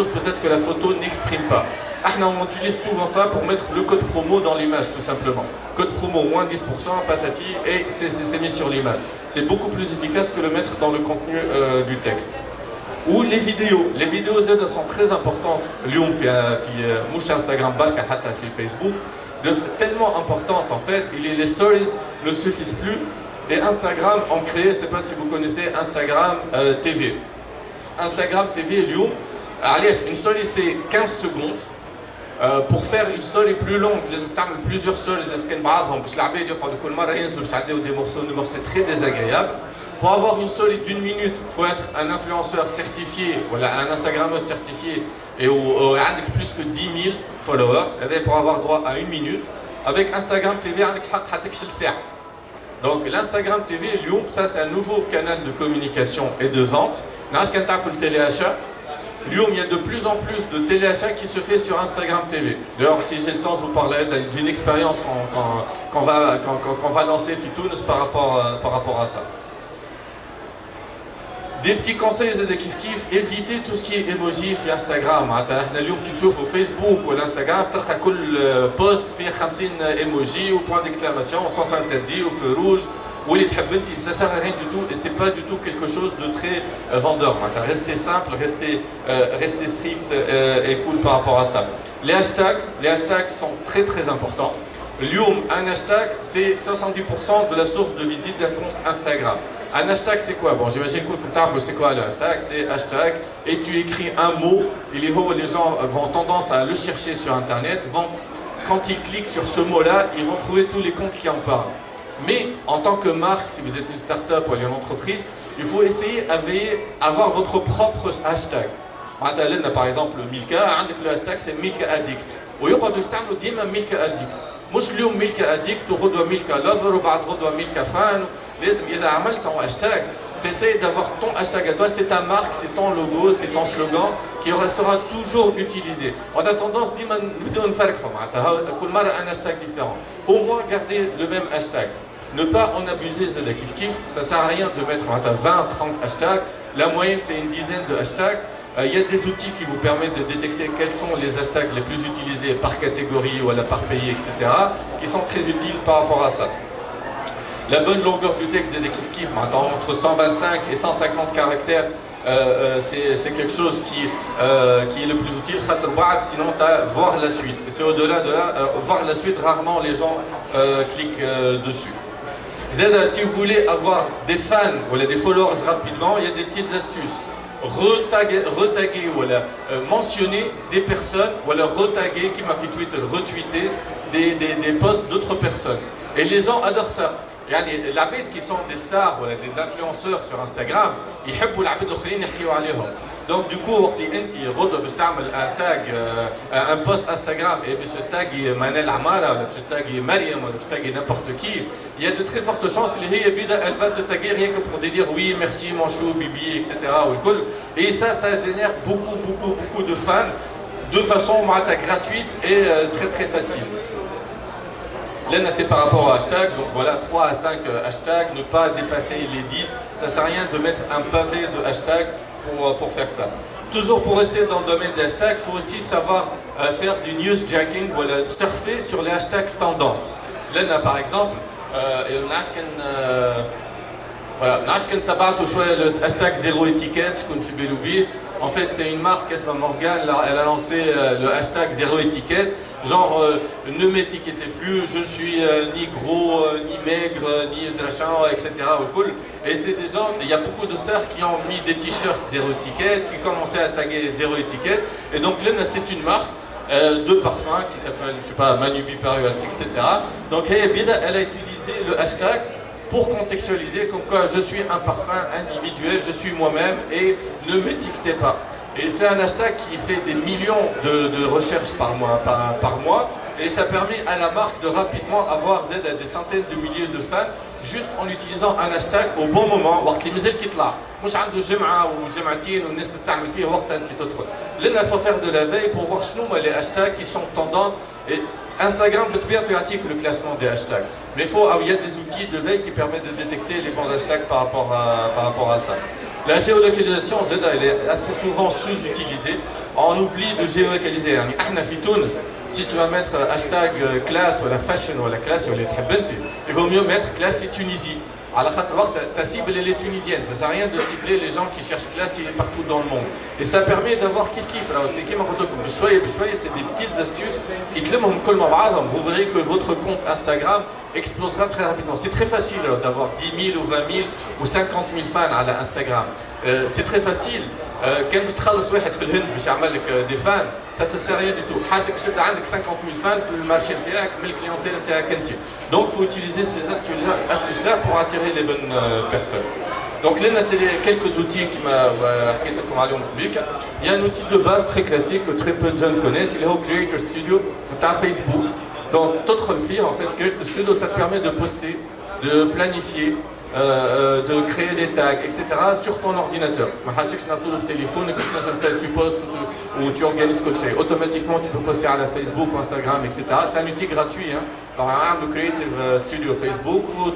peut-être que la photo n'exprime pas. On utilise souvent ça pour mettre le code promo dans l'image, tout simplement. Code promo moins 10%, patati, et c'est mis sur l'image. C'est beaucoup plus efficace que le mettre dans le contenu du texte. Ou les vidéos. Les vidéos Z sont très importantes. اليوم في مش Instagram بالك حتى في Facebook, tellement importantes en fait. Les stories ne suffisent plus. Et Instagram ont créé, je ne sais pas si vous connaissez Instagram TV. Instagram TV اليوم, une story c'est 15 secondes. Pour faire une story plus longue, les plusieurs stories, c'est très désagréable. Pour avoir une story d'une minute, il faut être un influenceur certifié, voilà, un Instagrammeur certifié et avec plus que 10 000 followers, pour avoir droit à une minute. Avec Instagram TV, donc l'Instagram TV, ça c'est un nouveau canal de communication et de vente. Il y a de plus en plus de téléachat qui se fait sur Instagram TV. D'ailleurs, si j'ai le temps, je vous parlerai d'une expérience qu'on va lancer Fitounes par rapport à ça. Des petits conseils de kiff kiff, évitez tout ce qui est emoji sur Instagram. اليوم كي تشوفوا Facebook ou l'Instagram, تلقى كل post فيه 50 emoji ou point d'exclamation, sens interdit ou feu rouge. Ça sert à rien du tout et c'est pas du tout quelque chose de très vendeur. Restez simple, restez strict et cool par rapport à ça. Les hashtags sont très très importants. Un hashtag, c'est 70% de la source de visite d'un compte Instagram. Un hashtag, c'est quoi? Bon, j'imagine que c'est quoi le hashtag? C'est hashtag et tu écris un mot et les gens vont tendance à le chercher sur Internet. Quand ils cliquent sur ce mot-là, ils vont trouver tous les comptes qui en parlent. Mais en tant que marque, si vous êtes une start-up ou une entreprise, il faut essayer d'avoir votre propre hashtag. Par exemple, Milka, le hashtag c'est Milka Addict. ويقعدوا يستعملوا ديما Milka Addict. مش اليوم Milka Addict وغدوة Milka Lover وبعد غدوة Milka Fan. لازم إذا عملت ton hashtag, tu essaies d'avoir ton hashtag à toi, c'est ta marque, c'est ton logo, c'est ton slogan qui restera toujours utilisé. On a tendance ديما نبداو نفرقوا معناتها كل مرة un hashtag différent. Au moins garder le même hashtag. Ne pas en abuser, c'est de kiff kiff. Ça sert à rien de mettre 20-30 hashtags. La moyenne, c'est une dizaine de hashtags. Il y a des outils qui vous permettent de détecter quels sont les hashtags les plus utilisés par catégorie ou par pays, etc. qui sont très utiles par rapport à ça. La bonne longueur du texte de kiff kiff, entre 125 et 150 caractères, c'est quelque chose qui est le plus utile. Sinon, tu as voir la suite. C'est au-delà de là, voir la suite, rarement les gens cliquent dessus. Si vous voulez avoir des fans ou des followers rapidement, il y a des petites astuces. Retaguer ou mentionner des personnes ou retaguer, qui m'a fait Twitter, retweeter des posts d'autres personnes. Et les gens adorent ça. Il y a des labels qui sont des stars ou des influenceurs sur Instagram, ils aiment les autres يحكيوا عليهم. Donc du coup, وقت اللي انت غدوه باش تعمل un tag, un post Instagram et باش تاغي منال عماره ولا باش تاغي مريم ولا باش تاغي n'importe qui, il y a de très fortes chances اللي هي بدا elle va te taguer rien que pour te dire oui merci mon chou bibi etc. Et ça génère beaucoup de fans de façon gratuite et très très facile. Là, c'est par rapport au hashtag, donc voilà 3 à 5 hashtags, ne pas dépasser les 10. Ça ne sert à rien de mettre un pavé de hashtags pour faire ça. Toujours pour rester dans le domaine des hashtags, il faut aussi savoir faire du newsjacking, voilà, surfer sur les hashtags tendances. Là, par exemple, voilà, le hashtag zéro étiquette, en fait, c'est une marque, Morgan, elle a lancé le hashtag zéro étiquette. Genre, ne m'étiquetez plus, je suis ni gros, ni maigre, ni drachin, etc. Et c'est des gens, il y a beaucoup de stars qui ont mis des t-shirts zéro étiquette, qui commençaient à taguer zéro étiquette. Et donc là, c'est une marque de parfum qui s'appelle, je sais pas, Manubi Paris, etc. Donc elle a utilisé le hashtag pour contextualiser comme quoi je suis un parfum individuel, je suis moi-même et ne m'étiquetez pas. Et c'est un hashtag qui fait des millions de recherches par mois et ça permet à la marque de rapidement avoir des centaines de milliers de fans juste en utilisant un hashtag au bon moment وقت اللي مازال كيطلع مش عنده جمعة وجمعتين والناس تستعمل فيه وقت أنت تدخل. لأن il faut faire de la veille pour voir شنو les hashtags qui sont tendance. Et Instagram بطبيعته يعطيك le classement des hashtags. Mais il y a des outils de veille qui permettent de détecter les bons hashtags par rapport à ça. La géolocalisation, elle est assez souvent sous-utilisée. on oublie de géolocaliser. يعني احنا في تونس si tu vas mettre hashtag classe ou la fashion ou la classe ou les تحب il vaut mieux mettre classe et Tunisie. على خاطر وقت ta cible elle est tunisienne, ça sert à rien de cibler les gens qui cherchent classe partout dans le monde. Et ça permet d'avoir kiff. Alors c'est كيما قلت لكم بشويه c'est des petites astuces qui تلمهم كل مع بعضهم. Vous verrez que votre compte Instagram explosera très rapidement. C'est très facile d'avoir 10 000 ou 20 000 ou 50 000 fans à Instagram. C'est très facile. كان باش تخلص واحد في الهند باش يعمل لك دي فان ça te sert rien du tout. حاسك شد عندك 50 000 fans في المارشي نتاعك من الكليونتيل نتاعك انت. Donc il faut utiliser ces astuces-là pour attirer les bonnes personnes. Donc là, c'est quelques outils qui m'a public. Il y a un outil de base très classique que très peu de jeunes connaissent, il est au Creator Studio, tu as Facebook. Donc, d'autres le filles, en fait, Creator Studio, ça te permet de poster, de planifier, de créer des tags, etc. sur ton ordinateur. Le téléphone, tu postes ou tu organises quelque chose. Automatiquement, tu peux poster à la Facebook, Instagram, etc. C'est un outil gratuit. Hein. Alors, le Creative Studio Facebook ou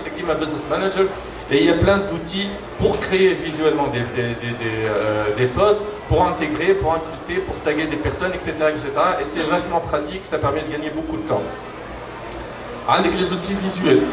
c'est qui ma Business Manager. Et il y a plein d'outils pour créer visuellement des posts, pour intégrer, pour incruster, pour taguer des personnes, etc. etc. Et c'est vachement pratique, ça permet de gagner beaucoup de temps. Avec les outils visuels,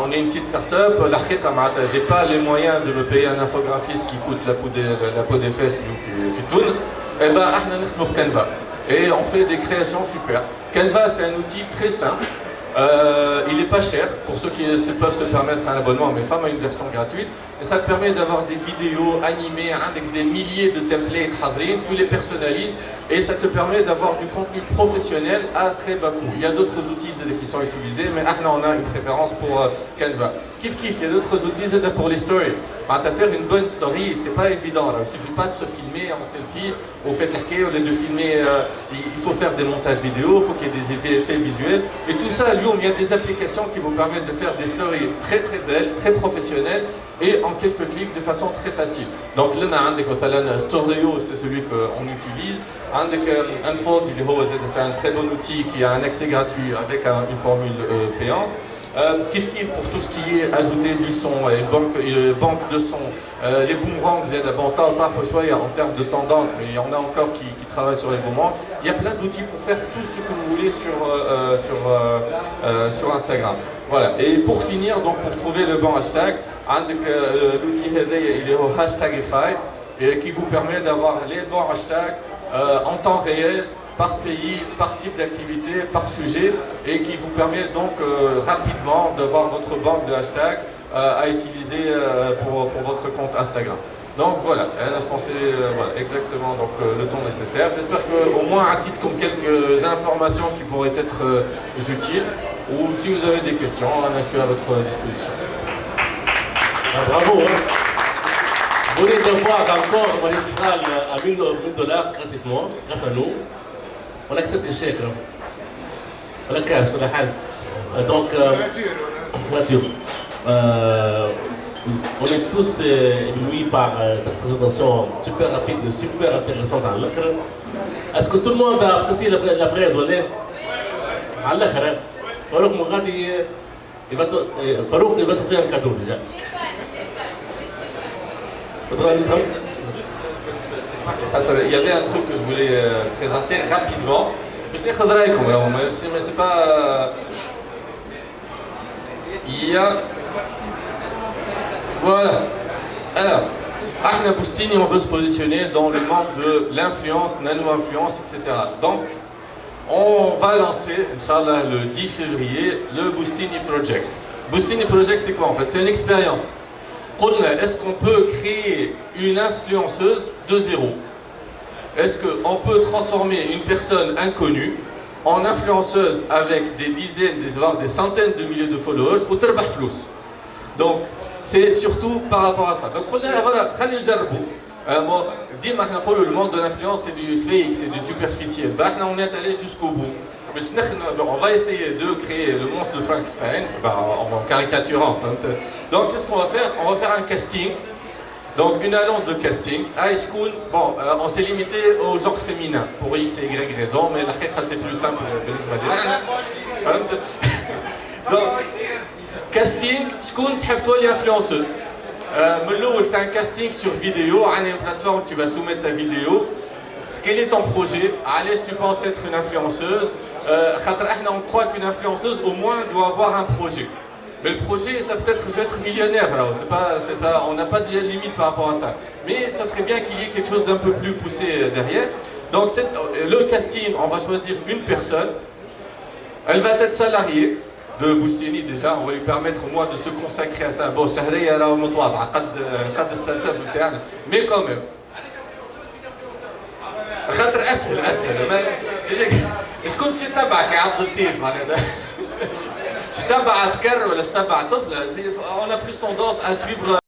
on est une petite start-up, j'ai pas les moyens de me payer un infographiste qui coûte la peau des fesses في تونس. Et ben, on utilise Canva. Et on fait des créations super. Canva, c'est un outil très simple. Il n'est pas cher pour ceux qui peuvent se permettre un abonnement, mais Femme a une version gratuite. Et ça te permet d'avoir des vidéos animées avec des milliers de templates, tu les personnalises et ça te permet d'avoir du contenu professionnel à très bas coût. Il y a d'autres outils qui sont utilisés, mais on a une préférence pour Canva. Kiff, il y a d'autres outils pour les stories. Faire une bonne story, c'est pas évident. Il ne suffit pas de se filmer en selfie, au fait au lieu de filmer, il faut faire des montages vidéo, il faut qu'il y ait des effets visuels. Et tout ça, il y a des applications qui vous permettent de faire des stories très très belles, très professionnelles et en quelques clics de façon très facile. Donc là, Storio, c'est celui qu'on utilise. Unfold, c'est un très bon outil qui a un accès gratuit avec une formule payante. Kiff pour tout ce qui est ajouter du son, banque de son, les boomerangs, en termes de tendance, mais il y en a encore qui travaillent sur les boomerangs. Il y a plein d'outils pour faire tout ce que vous voulez sur Instagram. Voilà. Et pour finir, donc pour trouver le bon hashtag, l'outil il est au Hashtagify qui vous permet d'avoir les bons hashtags en temps réel, par pays, par type d'activité, par sujet, et qui vous permet donc rapidement d'avoir votre banque de hashtags à utiliser pour votre compte Instagram. Donc voilà, je pensais voilà, exactement donc, le temps nécessaire. J'espère qu'au moins à titre comme quelques informations qui pourraient être utiles, ou si vous avez des questions, je suis à votre disposition. Bravo. Hein. Vous venez de voir encore magistral à $1000 gratuitement, grâce à nous. On accepte les chèques. On la cash, on la halle. Donc, voiture. On est tous éblouis par cette présentation super rapide et super intéressante à l'autre. Est-ce que tout le monde a apprécié la presse ou pas? À l'autre, Farouk Mouradi, Farouk, il va trouver un cadeau déjà. Il y avait un truc que je voulais présenter rapidement. Mais c'est pas. Il y a. Voilà. Alors, Ahna Boustini, on veut se positionner dans le monde de l'influence, nano-influence, etc. Donc, on va lancer, Inch'Allah, le 10 février, le Boustini Project. Boustini Project, c'est quoi en fait? C'est une expérience. Est-ce qu'on peut créer une influenceuse de zéro? Est-ce qu'on peut transformer une personne inconnue en influenceuse avec des dizaines, voire des centaines de milliers de followers ou terbah flous? Donc, c'est surtout par rapport à ça. Donc, voilà, le monde de l'influence, c'est du fake, c'est du superficiel. On est allé jusqu'au bout. On va essayer de créer le monstre de Frankenstein en caricaturant. Donc, qu'est-ce qu'on va faire? On va faire un casting. Donc, une annonce de casting. High school, bon, on s'est limité au genre féminin pour X et Y raison, mais la c'est plus simple. Donc, casting, شكون تحب تولي influenceuse. C'est un casting sur vidéo. On a une plateforme où tu vas soumettre ta vidéo. Quel est ton projet? Allez, tu penses être une influenceuse? On croit qu'une influenceuse au moins doit avoir un projet. Mais le projet, ça peut être je vais être millionnaire. On n'a pas de limite par rapport à ça. Mais ça serait bien qu'il y ait quelque chose d'un peu plus poussé derrière. Donc le casting, on va choisir une personne. Elle va être salariée de Boustini déjà. On va lui permettre au moins de se consacrer à ça. Bon, mais quand même. خاطر اسهل ايش كنت تتبعك يا عبد اللطيف معناتها تتبع ذكر ولا تتبع طفله on a plus tendance à suivre